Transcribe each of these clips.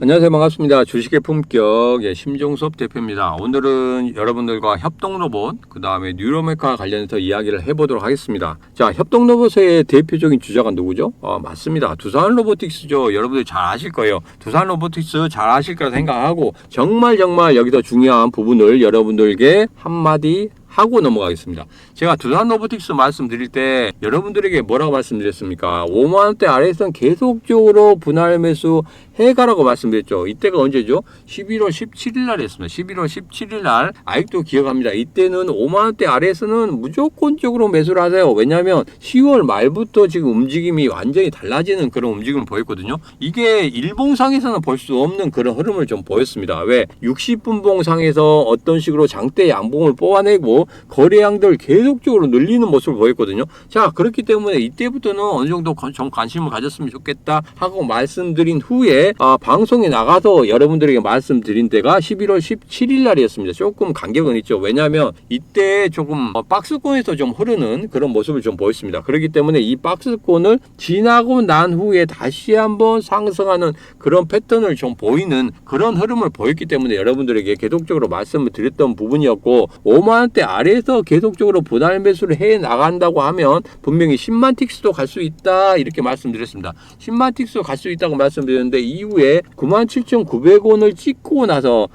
안녕하세요. 반갑습니다. 주식의 품격 심종섭 대표입니다. 오늘은 여러분들과 협동로봇 그 다음에 뉴로메카 관련해서 이야기를 해보도록 하겠습니다. 자, 협동로봇의 대표적인 주자가 누구죠? 맞습니다. 두산로보틱스죠. 여러분들 잘 아실 거예요. 두산로보틱스 잘 아실 거라 생각하고 정말 여기서 중요한 부분을 여러분들께 한마디 하고 넘어가겠습니다. 제가 두산로보틱스 말씀드릴 때 여러분들에게 뭐라고 말씀드렸습니까? 5만원대 아래에서는 계속적으로 분할 매수 해가라고 말씀드렸죠. 이때가 언제죠? 11월 17일 날 했습니다. 11월 17일 날 아직도 기억합니다. 이때는 5만원대 아래에서는 무조건적으로 매수를 하세요. 왜냐하면 10월 말부터 지금 움직임이 완전히 달라지는 그런 움직임을 보였거든요. 이게 일봉상에서는 볼 수 없는 그런 흐름을 좀 보였습니다. 왜? 60분봉상에서 어떤 식으로 장대 양봉을 뽑아내고 거래량들 계속적으로 늘리는 모습을 보였거든요. 자, 그렇기 때문에 이때부터는 어느 정도 좀 관심을 가졌으면 좋겠다 하고 말씀드린 후에 방송에 나가서 여러분들에게 말씀드린 때가 11월 17일 날이었습니다. 조금 간격은 있죠. 왜냐하면 이때 조금 박스권에서 좀 흐르는 그런 모습을 좀 보였습니다. 그렇기 때문에 이 박스권을 지나고 난 후에 다시 한번 상승하는 그런 패턴을 좀 보이는 그런 흐름을 보였기 때문에 여러분들에게 계속적으로 말씀을 드렸던 부분이었고, 5만원대 아래에서 계속적으로 분할 매수를 해 나간다고 하면 분명히 10만 틱스도 갈 수 있다 이렇게 말씀드렸습니다. 10만 틱스도 갈 수 있다고 말씀드렸는데 이후에 97,900원을 찍고 나서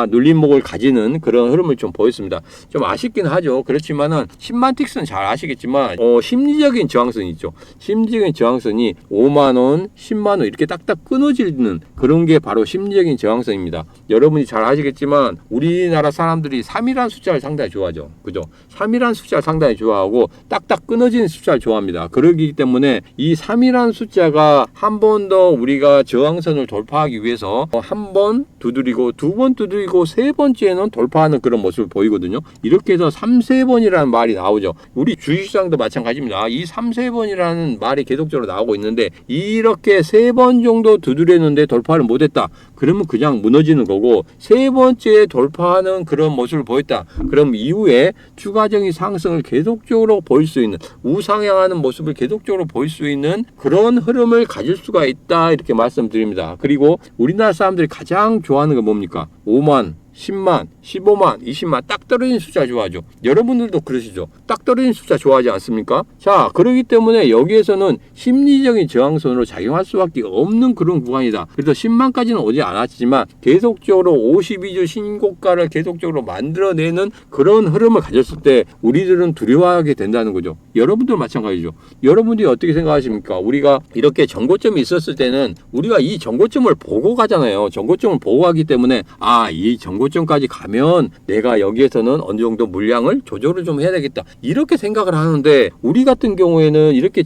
눌림목을 가지는 그런 흐름을 좀 보였습니다. 좀 아쉽긴 하죠. 그렇지만은 10만 틱스는 잘 아시겠지만 심리적인 저항선이 있죠. 심리적인 저항선이 5만원, 10만원 이렇게 딱딱 끊어지는 그런 게 바로 심리적인 저항선입니다. 여러분이 잘 아시겠지만 우리나라 사람들이 3이라는 숫자를 상당히 좋아하죠. 그죠? 3이라는 숫자를 상당히 좋아하고 딱딱 끊어지는 숫자를 좋아합니다. 그러기 때문에 이 3이라는 숫자가 한 번 더 우리가 저항선을 돌파하기 위해서 한 번 두드리고 두 번 두드리고 세 번째는 돌파하는 그런 모습을 보이거든요. 이렇게 해서 3, 3번이라는 말이 나오죠. 우리 주식시장도 마찬가지입니다. 이 3, 3번이라는 말이 계속적으로 나오고 있는데 이렇게 3번 정도 두드렸는데 돌파를 못했다. 그러면 그냥 무너지는 거고, 세 번째 돌파하는 그런 모습을 보였다. 그럼 이후에 추가적인 상승을 계속적으로 보일 수 있는, 우상향하는 모습을 계속적으로 보일 수 있는 그런 흐름을 가질 수가 있다 이렇게 말씀드립니다. 그리고 우리나라 사람들이 가장 좋아하는 건 뭡니까? 5만 10만, 15만, 20만 딱 떨어진 숫자 좋아하죠. 여러분들도 그러시죠. 딱 떨어진 숫자 좋아하지 않습니까? 자, 그렇기 때문에 여기에서는 심리적인 저항선으로 작용할 수밖에 없는 그런 구간이다. 그래서 10만까지는 오지 않았지만 계속적으로 52주 신고가를 계속적으로 만들어내는 그런 흐름을 가졌을 때 우리들은 두려워하게 된다는 거죠. 여러분들 마찬가지죠. 여러분들이 어떻게 생각하십니까? 우리가 이렇게 정고점이 있었을 때는 우리가 이 정고점을 보고 가잖아요. 정고점을 보고 가기 때문에 이 정고점까지 가면 내가 여기에서는 어느 정도 물량을 조절을 좀 해야 되겠다 이렇게 생각을 하는데, 우리 같은 경우에는 이렇게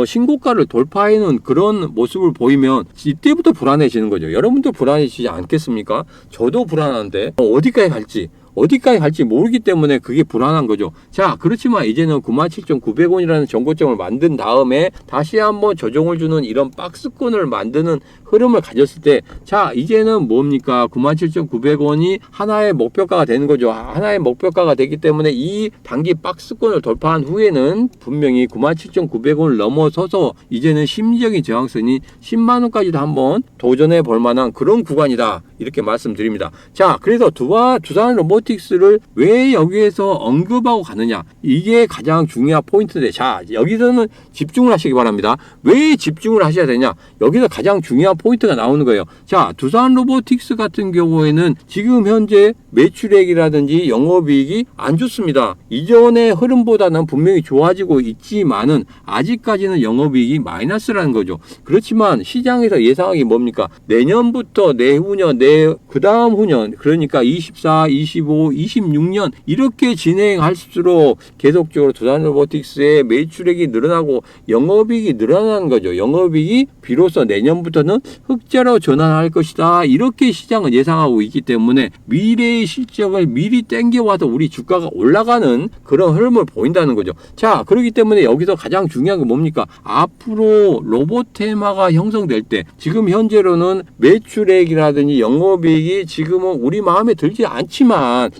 신고가를 돌파하는 그런 모습을 보이면 이때부터 불안해지는 거죠. 여러분도 불안해지지 않겠습니까? 저도 불안한데 어디까지 갈지 모르기 때문에 그게 불안한 거죠. 자, 그렇지만 이제는 97,900원이라는 정고점을 만든 다음에 다시 한번 조정을 주는 이런 박스권을 만드는 흐름을 가졌을 때, 자, 이제는 뭡니까? 97,900원이 하나의 목표가가 되는 거죠. 하나의 목표가가 되기 때문에 이 단기 박스권을 돌파한 후에는 분명히 97,900원을 넘어서서 이제는 심리적인 저항선이 10만원까지도 한번 도전해 볼 만한 그런 구간이다 이렇게 말씀드립니다. 자, 그래서 두산로보틱스를 왜 여기에서 언급하고 가느냐, 이게 가장 중요한 포인트인데, 자, 여기서는 집중을 하시기 바랍니다. 왜 집중을 하셔야 되냐, 여기서 가장 중요한 포인트가 나오는 거예요. 자, 두산로보틱스 같은 경우에는 지금 현재 매출액이라든지 영업이익이 안 좋습니다. 이전의 흐름보다는 분명히 좋아지고 있지만은 아직까지는 영업이익이 마이너스라는 거죠. 그렇지만 시장에서 예상하기 뭡니까? 내년부터 내후년, 그 다음 후년, 그러니까 24, 25, 26년 이렇게 진행할수록 계속적으로 두산로보틱스의 매출액이 늘어나고 영업이익이 늘어나는 거죠. 영업이익이 비로소 내년부터는 흑자로 전환할 것이다 이렇게 시장은 예상하고 있기 때문에 미래의 미래의 실적을 미리 땡겨와서 우리 주가가 올라가는 그런 흐름을 보인다는 거죠. 자, 그렇기 때문에 여기서 가장 중요한 게 뭡니까? 앞으로 로봇 테마가 형성될 때 지금 현재로는 매출액이라든지 영업이익이 지금은 우리 마음에 들지 않지만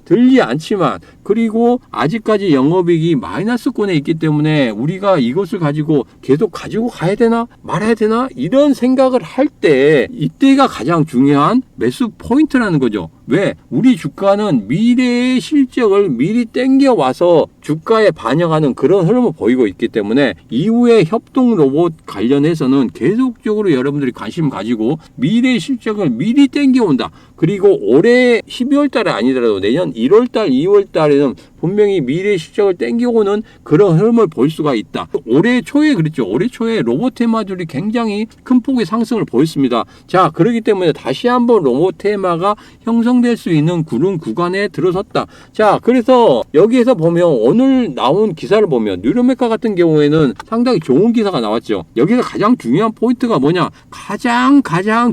그리고 아직까지 영업이익이 마이너스권에 있기 때문에 우리가 이것을 가지고 계속 가지고 가야 되나 말아야 되나 이런 생각을 할 때 이때가 가장 중요한 매수 포인트라는 거죠. 왜? 우리 주가는 미래의 실적을 미리 땡겨와서 주가에 반영하는 그런 흐름을 보이고 있기 때문에 이후에 협동 로봇 관련해서는 계속적으로 여러분들이 관심 가지고 미래의 실적을 미리 땡겨온다. 그리고 올해 12월 달에 아니더라도 내년 1월 달, 2월 달에는 분명히 미래의 실적을 땡겨오는 그런 흐름을 볼 수가 있다. 올해 초에 그랬죠. 올해 초에 로봇 테마들이 굉장히 큰 폭의 상승을 보였습니다. 자, 그렇기 때문에 다시 한번 로봇 테마가 형성될 수 있는 그런 구간에 들어섰다. 자, 그래서 여기에서 보면 오늘 나온 기사를 보면 뉴로메카 같은 경우에는 상당히 좋은 기사가 나왔죠. 여기서 가장 중요한 포인트가 뭐냐? 가장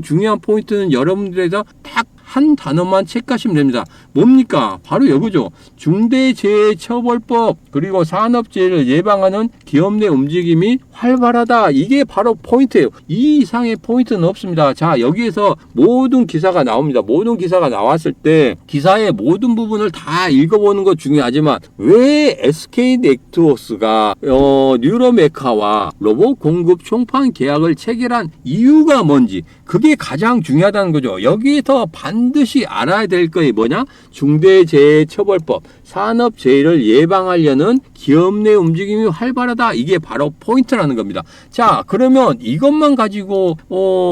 중요한 포인트는 여러분들에서 딱 한 단어만 체크하시면 됩니다. 뭡니까? 바로 이거죠. 중대재해처벌법 그리고 산업재해를 예방하는 기업 내 움직임이 활발하다. 이게 바로 포인트예요. 이 이상의 포인트는 없습니다. 자, 여기에서 모든 기사가 나옵니다. 모든 기사가 나왔을 때 기사의 모든 부분을 다 읽어보는 거 중요하지만 왜 SK네트워크가 뉴로메카와 로봇 공급 총판 계약을 체결한 이유가 뭔지 그게 가장 중요하다는 거죠. 여기에서 반드시 알아야 될 것이 뭐냐? 중대재해처벌법, 산업재해를 예방하려는 기업 내 움직임이 활발하다. 이게 바로 포인트라는 겁니다. 자, 그러면 이것만 가지고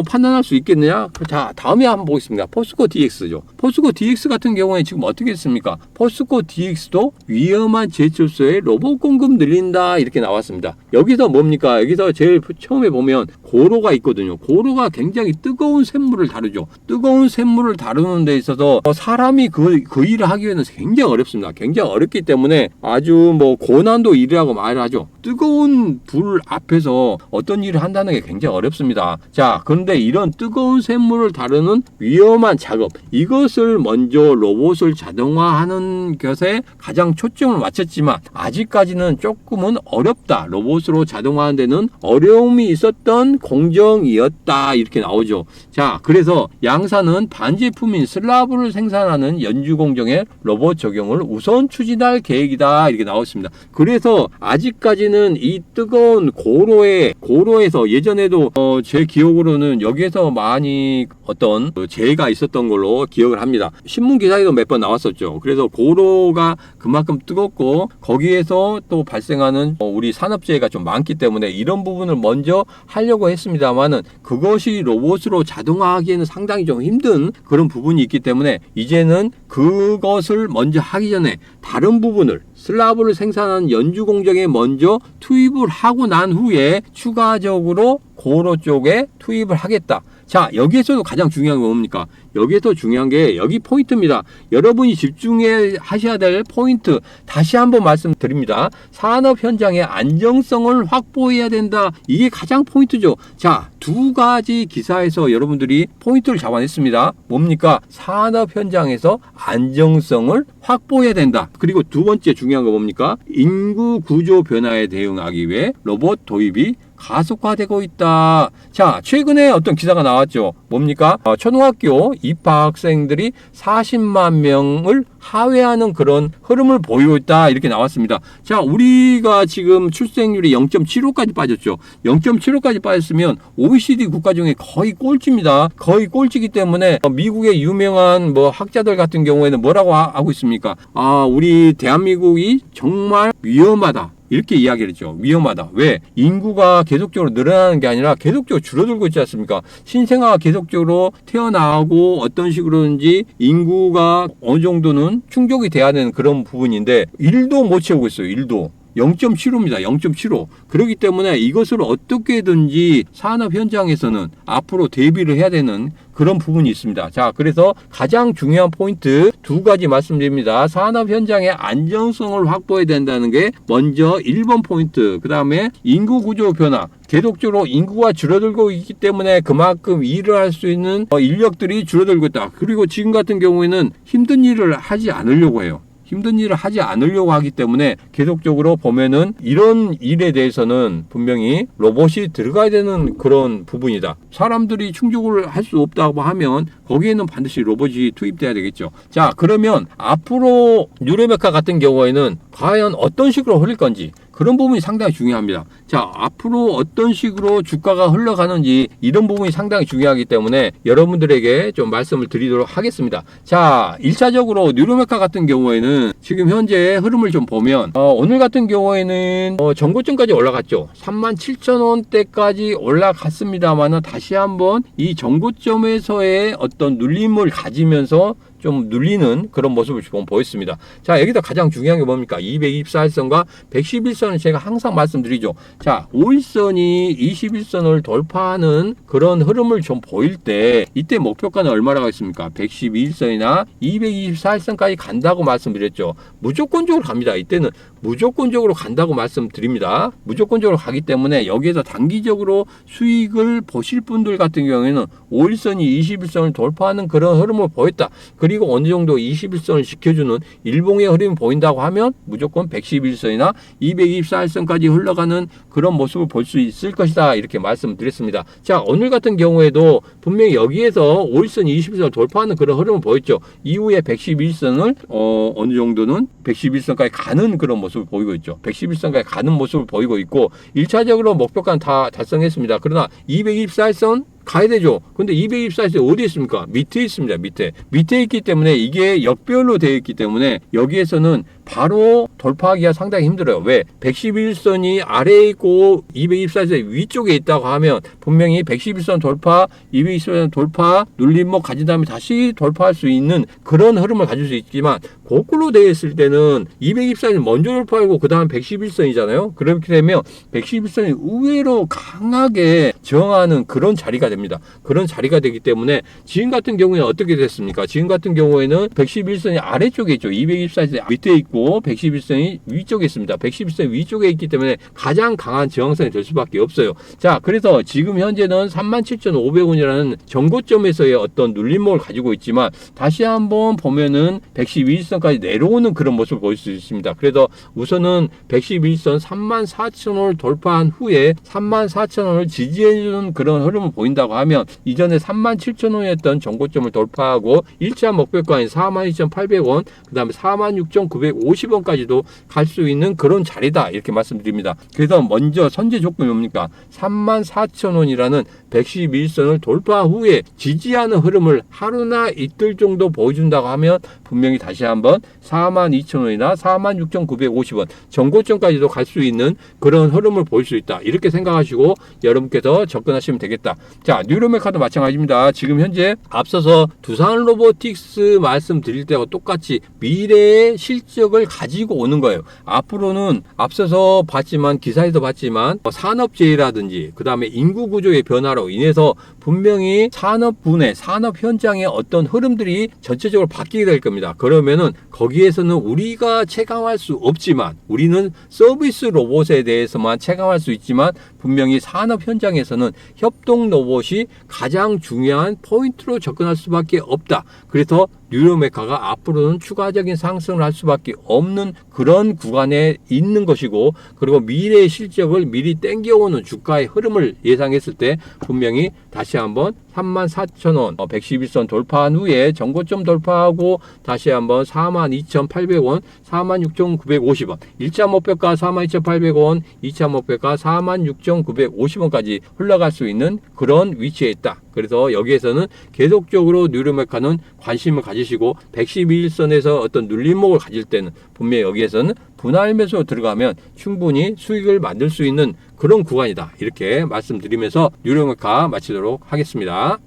판단할 수 있겠느냐? 자, 다음에 한번 보겠습니다. 포스코 DX죠. 포스코 DX 같은 경우에 지금 어떻게 했습니까? 포스코 DX도 위험한 제철소에 로봇 공급 늘린다. 이렇게 나왔습니다. 여기서 뭡니까? 여기서 제일 처음에 보면 고로가 있거든요. 고로가 굉장히 뜨거운 샘물을 다루죠. 뜨거운 샘물을 다루는 데 있어서 사람이 그 일을 하기 위해서는 굉장히 어렵습니다. 굉장히 어렵기 때문에 아주 고난도 일이라고 말을 하죠. 뜨거운 불 앞에서 어떤 일을 한다는 게 굉장히 어렵습니다. 자, 그런데 이런 뜨거운 샘물을 다루는 위험한 작업, 이것을 먼저 로봇을 자동화하는 것에 가장 초점을 맞췄지만 아직까지는 조금은 어렵다. 로봇으로 자동화하는 데는 어려움이 있었던 공정이었다. 이렇게 나오죠. 자, 그래서 양사는 반제품인 슬라브를 생산하는 연주 공정에 로봇 적용을 우선 추진할 계획이다. 이렇게 나왔습니다. 그래서 아직까지는 이 뜨거운 고로에서 예전에도 제 기억으로는 여기에서 많이 어떤 재해가 있었던 걸로 기억을 합니다. 신문 기사에도 몇 번 나왔었죠. 그래서 고로가 그만큼 뜨겁고 거기에서 또 발생하는 우리 산업재해가 좀 많기 때문에 이런 부분을 먼저 하려고 했습니다만은 그것이 로봇으로 자동화하기에는 상당히 좀 힘든 그런 부분이 있기 때문에 이제는 그것을 먼저 하기 전에 다른 부분을 슬라브를 생산하는 연주 공정에 먼저 투입을 하고 난 후에 추가적으로 고로 쪽에 투입을 하겠다. 자, 여기에서도 가장 중요한 건 뭡니까? 여기에서 중요한 게 여기 포인트입니다. 여러분이 집중해 하셔야 될 포인트 다시 한번 말씀드립니다. 산업 현장의 안정성을 확보해야 된다. 이게 가장 포인트죠. 자, 두 가지 기사에서 여러분들이 포인트를 잡아냈습니다. 뭡니까? 산업 현장에서 안정성을 확보해야 된다. 그리고 두 번째 중요한 거 뭡니까? 인구 구조 변화에 대응하기 위해 로봇 도입이 가속화되고 있다. 자, 최근에 어떤 기사가 나왔죠. 뭡니까? 초등학교 입학생들이 40만 명을 하회하는 그런 흐름을 보이고 있다. 이렇게 나왔습니다. 자, 우리가 지금 출생률이 0.75까지 빠졌죠. 0.75까지 빠졌으면 OECD 국가 중에 거의 꼴찌입니다. 거의 꼴찌이기 때문에 미국의 유명한 학자들 같은 경우에는 뭐라고 하고 있습니까? 우리 대한민국이 정말 위험하다. 이렇게 이야기를 했죠. 위험하다. 왜? 인구가 계속적으로 늘어나는 게 아니라 계속적으로 줄어들고 있지 않습니까? 신생아가 계속적으로 태어나고 어떤 식으로든지 인구가 어느 정도는 충족이 돼야 되는 그런 부분인데 일도 못 채우고 있어요. 일도. 0.75입니다. 0.75. 그렇기 때문에 이것을 어떻게든지 산업 현장에서는 앞으로 대비를 해야 되는 그런 부분이 있습니다. 자, 그래서 가장 중요한 포인트 두 가지 말씀드립니다. 산업 현장의 안정성을 확보해야 된다는 게 먼저 1번 포인트. 그 다음에 인구 구조 변화. 계속적으로 인구가 줄어들고 있기 때문에 그만큼 일을 할 수 있는 인력들이 줄어들고 있다. 그리고 지금 같은 경우에는 힘든 일을 하지 않으려고 해요. 힘든 일을 하지 않으려고 하기 때문에 계속적으로 보면은 이런 일에 대해서는 분명히 로봇이 들어가야 되는 그런 부분이다. 사람들이 충족을 할 수 없다고 하면 거기에는 반드시 로봇이 투입돼야 되겠죠. 자, 그러면 앞으로 뉴레메카 같은 경우에는 과연 어떤 식으로 흘릴 건지 그런 부분이 상당히 중요합니다. 자, 앞으로 어떤 식으로 주가가 흘러가는지 이런 부분이 상당히 중요하기 때문에 여러분들에게 좀 말씀을 드리도록 하겠습니다. 자, 1차적으로 뉴로메카 같은 경우에는 지금 현재 흐름을 좀 보면 오늘 같은 경우에는 전고점까지 올라갔죠. 37,000원대까지 올라갔습니다만 다시 한번 이 전고점에서의 어떤 눌림을 가지면서 좀 눌리는 그런 모습을 좀 보였습니다. 자, 여기서 가장 중요한 게 뭡니까? 224일선과 111선을 제가 항상 말씀드리죠. 자, 5일선이 21선을 돌파하는 그런 흐름을 좀 보일 때 이때 목표가는 얼마라고 했습니까? 112일선이나 224일선까지 간다고 말씀드렸죠. 무조건적으로 갑니다. 이때는 무조건적으로 간다고 말씀드립니다. 무조건적으로 가기 때문에 여기에서 단기적으로 수익을 보실 분들 같은 경우에는 5일선이 21선을 돌파하는 그런 흐름을 보였다. 그리고 어느 정도 21선을 지켜주는 일봉의 흐름이 보인다고 하면 무조건 111선이나 224일선까지 흘러가는 그런 모습을 볼 수 있을 것이다. 이렇게 말씀드렸습니다. 자, 오늘 같은 경우에도 분명히 여기에서 5일선, 21선을 돌파하는 그런 흐름을 보였죠. 이후에 111선을 어느 정도는 111선까지 가는 그런 모습을 보이고 있죠. 111선까지 가는 모습을 보이고 있고 1차적으로 목표가는 다 달성했습니다. 그러나 224일선 가야 되죠. 근데 224에서 어디 있습니까? 밑에 있습니다. 밑에 있기 때문에 이게 역별로 되어 있기 때문에 여기에서는 바로 돌파하기가 상당히 힘들어요. 왜? 111선이 아래에 있고 224에서 위쪽에 있다고 하면 분명히 111선 돌파, 224선 돌파, 눌림목 가진 다음에 다시 돌파할 수 있는 그런 흐름을 가질 수 있지만 거꾸로 되어 있을 때는 224선 먼저 돌파하고 그 다음 111선이잖아요. 그렇게 되면 111선이 의외로 강하게 저항하는 그런 자리가 됩니다. 그런 자리가 되기 때문에 지금 같은 경우에는 어떻게 됐습니까? 지금 같은 경우에는 111선이 아래쪽에 있죠. 224선이 밑에 있고 111선이 위쪽에 있습니다. 111선이 위쪽에 있기 때문에 가장 강한 저항선이 될 수밖에 없어요. 자, 그래서 지금 현재는 37,500원이라는 전고점에서의 어떤 눌림목을 가지고 있지만 다시 한번 보면은 111선까지 내려오는 그런 모습을 볼 수 있습니다. 그래서 우선은 111선 34,000원을 돌파한 후에 34,000원을 지지해주는 그런 흐름을 보인다고 하면 이전에 37,000원이었던 전고점을 돌파하고 1차 목표가인 42,800원, 그 다음에 46,950원까지도 갈 수 있는 그런 자리다. 이렇게 말씀드립니다. 그래서 먼저 선제 조건이 뭡니까? 34,000원이라는 111선을 돌파 후에 지지하는 흐름을 하루나 이틀 정도 보여준다고 하면 분명히 다시 한번 42,000원이나 46,950원 전고점까지도 갈 수 있는 그런 흐름을 보일 수 있다. 이렇게 생각하시고 여러분께서 접근하시면 되겠다. 자, 뉴로메카도 마찬가지입니다. 지금 현재 앞서서 두산 로보틱스 말씀드릴 때와 똑같이 미래의 실적을 가지고 오는 거예요. 앞으로는 앞서서 봤지만 기사에서 봤지만 산업재해라든지 그 다음에 인구 구조의 변화로 인해서 분명히 산업 분해, 산업 현장의 어떤 흐름들이 전체적으로 바뀌게 될 겁니다. 그러면은 거기에서는 우리가 체감할 수 없지만 우리는 서비스 로봇에 대해서만 체감할 수 있지만 분명히 산업 현장에서는 협동 로봇이 가장 중요한 포인트로 접근할 수밖에 없다. 그래서 뉴로메카가 앞으로는 추가적인 상승을 할 수밖에 없는 그런 구간에 있는 것이고, 그리고 미래의 실적을 미리 땡겨오는 주가의 흐름을 예상했을 때 분명히 다시 한번 34,000원 111선 돌파한 후에 전고점 돌파하고 다시 한번 42,800원 46,950원 1차 목표가 42,800원 2차 목표가 46,950원까지 흘러갈 수 있는 그런 위치에 있다. 그래서 여기에서는 계속적으로 뉴로메카는 관심을 가지시고 111선에서 어떤 눌림목을 가질 때는 분명히 여기에서는 분할 매수로 들어가면 충분히 수익을 만들 수 있는 그런 구간이다. 이렇게 말씀드리면서 뉴로메카 마치도록 하겠습니다.